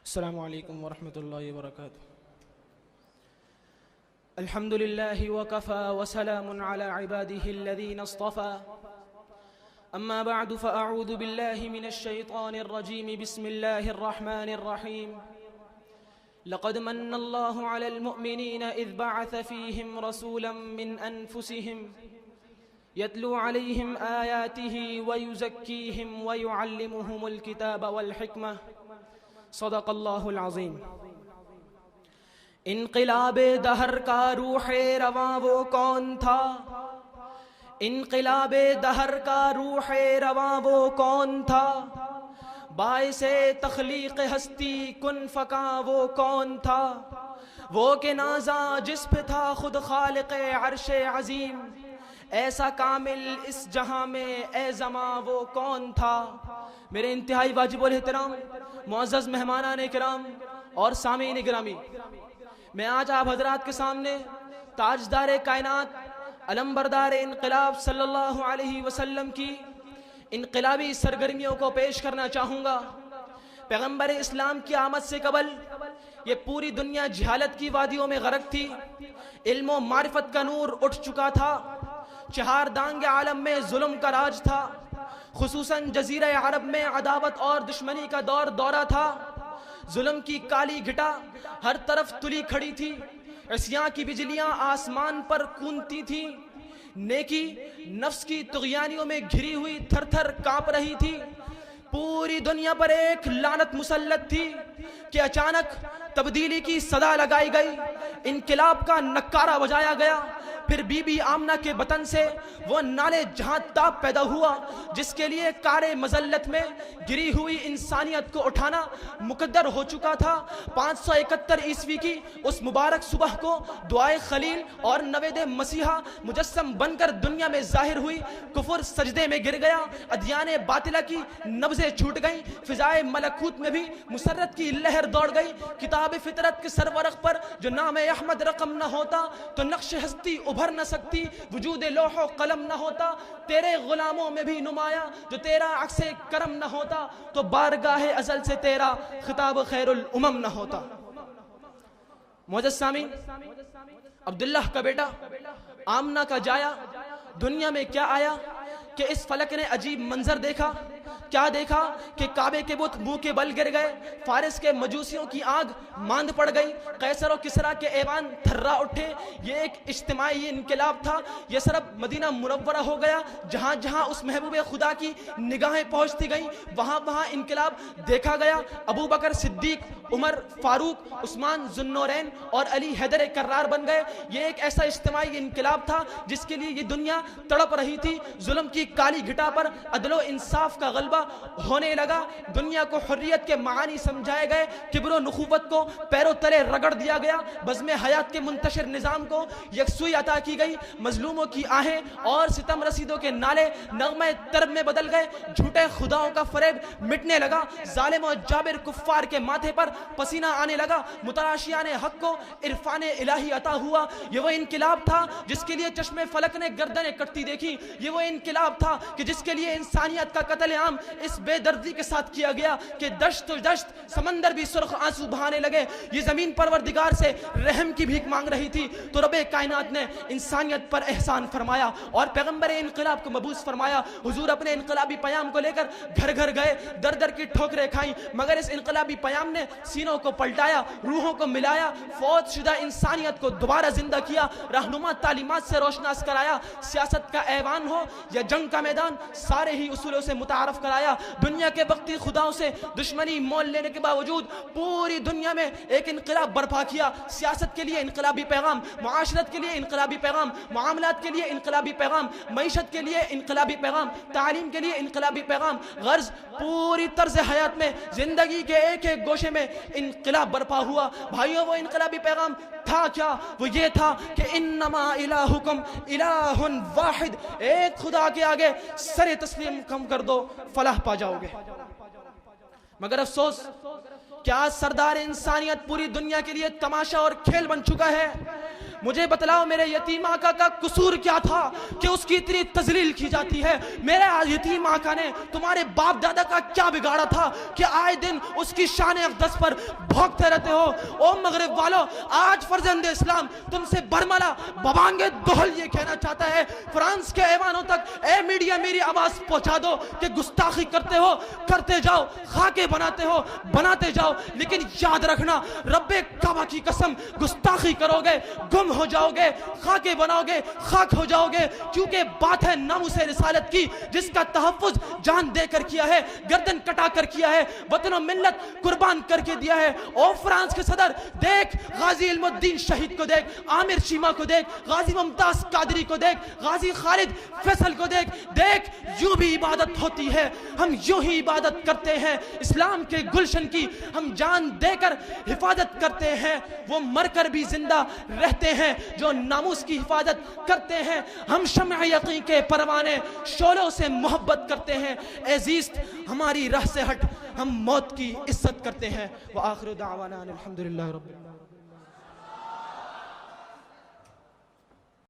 السلام علیکم ورحمۃ اللہ وبرکاتہ۔ الحمد للہ وکفى وسلام علی عباده الذین اصطفى، اما بعد فاعوذ باللہ من الشیطان الرجیم، بسم اللہ الرحمن الرحیم۔ لقد من اللہ علی المؤمنین اذ بعث فیہم رسولا من انفسہم یتلو علیہم آیاتہ ویزکیہم ویعلمہم الکتاب والحکمہ، صدق اللہ العظیم۔ انقلاب دہر کا روح رواں وہ کون تھا؟ انقلاب دہر کا روح رواں وہ کون تھا؟ باعث تخلیق ہستی کن فکاں وہ کون تھا؟ وہ کہ نازاں جس پہ تھا خود خالق عرش عظیم، ایسا کامل اس جہاں میں اے زماں وہ کون تھا؟ میرے انتہائی واجب الاحترام معزز مہمانان کرام اور سامعین گرامی، میں آج آپ حضرات کے سامنے تاجدار کائنات علمبردار انقلاب صلی اللہ علیہ وسلم کی انقلابی سرگرمیوں کو پیش کرنا چاہوں گا۔ پیغمبر اسلام کی آمد سے قبل یہ پوری دنیا جہالت کی وادیوں میں غرق تھی، علم و معرفت کا نور اٹھ چکا تھا، چہار دانگ عالم میں ظلم کا راج تھا، خصوصاً جزیرہ عرب میں عداوت اور دشمنی کا دورہ تھا، ظلم کی کالی گھٹا ہر طرف تلی کھڑی تھی، عصیاں کی بجلیاں آسمان پر کونتی تھیں، نیکی نفس کی طغیانیوں میں گھری ہوئی تھر تھر کانپ رہی تھی، پوری دنیا پر ایک لعنت مسلط تھی کہ اچانک تبدیلی کی صدا لگائی گئی، انقلاب کا نکارہ بجایا گیا، پھر بی بی آمنہ کے بطن سے وہ نالے جہاں تاب پیدا ہوا جس کے لیے کار مذلت میں گری ہوئی انسانیت کو اٹھانا مقدر ہو چکا تھا۔ 571 عیسوی کی اس مبارک صبح کو دعائے خلیل اور نوید مسیحا مجسم بن کر دنیا میں ظاہر ہوئی، کفر سجدے میں گر گیا، ادیان باطلہ کی نبضیں چھوٹ گئیں، فضائے ملکوت میں بھی مسرت کی لہر دوڑ گئی، کتاب فطرت کے سرورق پر جو نام احمد رقم نہ ہوتا تو نقش ہستی ابھر نہ سکتی، وجود لوح و قلم نہ ہوتا تیرے غلاموں میں بھی نمایاں، جو تیرا عکس کرم نہ ہوتا تو بارگاہ ازل سے تیرا خطاب خیر الامم نہ ہوتا۔ معزز سامعین، عبداللہ کا بیٹا آمنہ کا جایا دنیا میں کیا آیا کہ اس فلک نے عجیب منظر دیکھا۔ کیا دیکھا کہ کعبے کے بت منہ کے بل گر گئے، فارس کے مجوسیوں کی آگ ماند پڑ گئی، قیصر و کسریٰ کے ایوان تھرا اٹھے۔ یہ ایک اجتماعی انقلاب تھا، یہ صرف مدینہ منورہ ہو گیا، جہاں جہاں اس محبوب خدا کی نگاہیں پہنچتی گئیں وہاں وہاں انقلاب دیکھا گیا۔ ابو بکر صدیق، عمر فاروق، عثمان ذو النورین اور علی حیدر کرار بن گئے۔ یہ ایک ایسا اجتماعی انقلاب تھا جس کے لیے یہ دنیا تڑپ رہی تھی، ظلم کی کالی گھٹا پر عدل و انصاف کا غلبہ ہونے لگا، دنیا کو حریت کے معانی سمجھائے گئے، کبر و نخوت کو پیروں تلے رگڑ دیا گیا، بزم حیات کے منتشر نظام کو یکسوئی عطا کی گئی، مظلوموں کی آہیں اور ستم رسیدوں کے نالے نغمہ طرب میں بدل گئے، جھوٹے خداؤں کا فریب مٹنے لگا، ظالم و جابر کفار کے ماتھے پر پسینہ آنے لگا، متلاشیان حق کو عرفان الہی عطا ہوا۔ یہ وہ انقلاب تھا جس کے لیے چشم فلک نے گردنیں کٹتی دیکھی، یہ وہ انقلاب تھا کہ جس کے لیے انسانیت کا قتل عام اس بے دردی کے ساتھ کیا گیا کہ دشت و دشت سمندر بھی سرخ آنسو بہانے لگے۔ یہ زمین پروردگار سے رحم کی بھیک مانگ رہی تھی تو رب کائنات نے انسانیت پر احسان فرمایا اور پیغمبر انقلاب کو مبعوث فرمایا۔ حضور اپنے انقلابی پیام کو لے کر گھر گھر گئے، در در کی ٹھوکریں کھائیں، مگر اس انقلابی پیام نے سینوں کو پلٹایا، روحوں کو ملایا، فوت شدہ انسانیت کو دوبارہ زندہ کیا، رہنما تعلیمات سے روشناس کرایا۔ سیاست کا ایوان ہو یا جنگ کا میدان، سارے ہی اصولوں سے متعارف کرایا۔ دنیا کے وقتی خداؤں سے دشمنی مول لینے کے باوجود پوری دنیا میں ایک انقلاب برپا کیا۔ سیاست کے لیے انقلابی پیغام، معاشرت کے لیے انقلابی پیغام، معاملات کے لیے انقلابی پیغام، معیشت کے لیے انقلابی پیغام، تعلیم کے لیے انقلابی پیغام، غرض پوری طرز حیات میں زندگی کے ایک ایک گوشے میں انقلاب برپا ہوا۔ بھائیوں، وہ انقلابی پیغام تھا کیا؟ وہ یہ تھا کہ انما الہکم الہ واحد، ایک خدا کے آگے سر تسلیم کم کر دو، فلاح پا جاؤ گے۔ مگر افسوس، کیا سردار انسانیت پوری دنیا کے لیے تماشا اور کھیل بن چکا ہے؟ مجھے بتلاؤ میرے یتیم آقا کا قصور کیا تھا کہ اس کی اتنی تذلیل کی جاتی ہے؟ میرے یتیم آقا نے تمہارے باپ دادا کا کیا بگاڑا تھا کہ آئے دن اس کی شان اقدس پر بھونکتے رہتے ہو؟ او مغرب والو، آج فرزند اسلام تم سے برملا ببانگے دہل یہ کہنا چاہتا ہے فرانس کے ایوانوں تک، اے میڈیا میری آواز پہنچا دو کہ گستاخی کرتے ہو کرتے جاؤ، خاکے بناتے ہو بناتے جاؤ، لیکن یاد رکھنا رب کعبہ کی قسم گستاخی کرو گے گم ہو جاؤ گے، خاکے بناؤ گے خاک ہو جاؤ گے، کیونکہ بات ہے ناموس رسالت کی جس کا تحفظ جان دے کر کیا ہے، گردن کٹا کر کیا ہے، وطن و ملت قربان کر کے دیا ہے۔ او فرانس کے صدر، دیکھ غازی علم الدین شہید کو دیکھ، عامر چیمہ کو دیکھ، غازی ممتاز قادری کو دیکھ، غازی خالد فیصل کو دیکھ، دیکھ یوں بھی عبادت ہوتی ہے، ہم یوں ہی عبادت کرتے ہیں، اسلام کے گلشن کی ہم جان دے کر حفاظت کرتے ہیں، وہ مر کر بھی زندہ رہتے ہیں جو ناموس کی حفاظت کرتے ہیں، ہم شمع یقین کے پروانے شعلوں سے محبت کرتے ہیں، اے زیست ہماری راہ سے ہٹ، ہم موت کی عزت کرتے ہیں۔ وآخر دعوانا الحمدللہ رب العالمین۔